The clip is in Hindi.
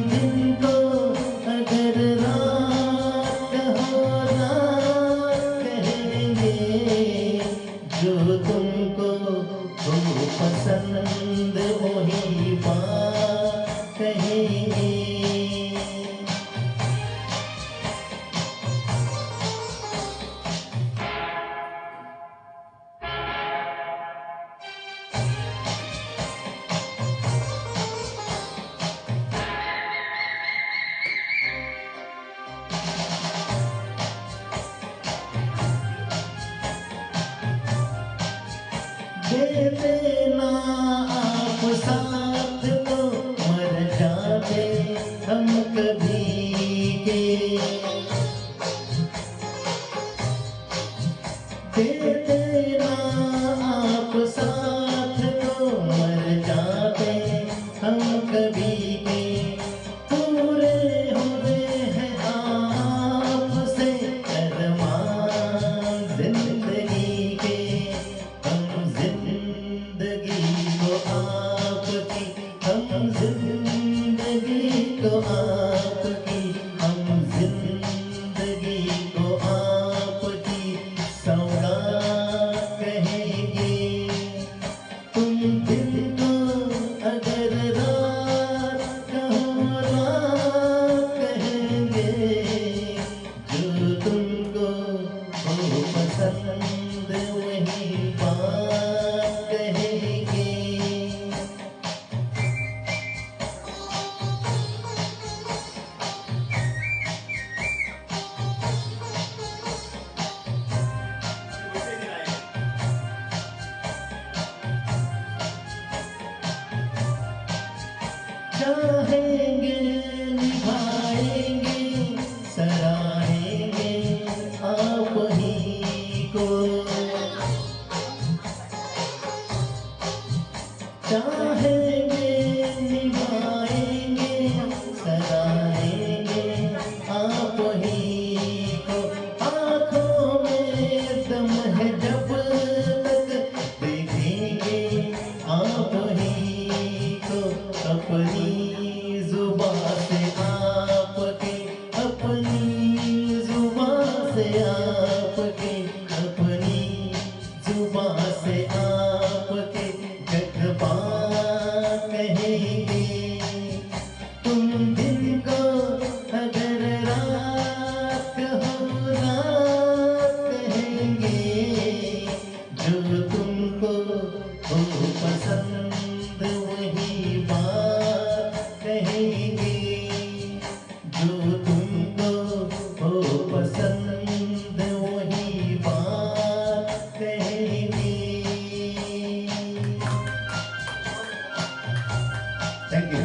दिन को अगर रात कहो रात कहेंगे, जो तुमको वो पसंद वही बात कहेंगे। दे देना आप साथ तो मर जाते हम कभी के। दे देना आप साथ तो मर जाते हम कभी के। पूरे हुए हैं आपसे अरमान जिंदगी के। हम जिंदगी को आपकी, हम जिंदगी को आपकी, हम जिंदगी को आपकी सौगात कहेंगे। तुम दिन को अगर रात कहो रात कहेंगे, जो तुमको वो पसंद वही बात कहेंगे। चाहेंगे निभाएंगे सराहेंगे आप ही को। चाहेंगे निभाएंगे सराहेंगे आप ही को। आँखों में दम है जब तक देखेंगे आप ही को। अपनी जुबां से आपके, अपनी जुबां से आपके, अपनी जुबां से आपके जज्बात कहेंगे। तुम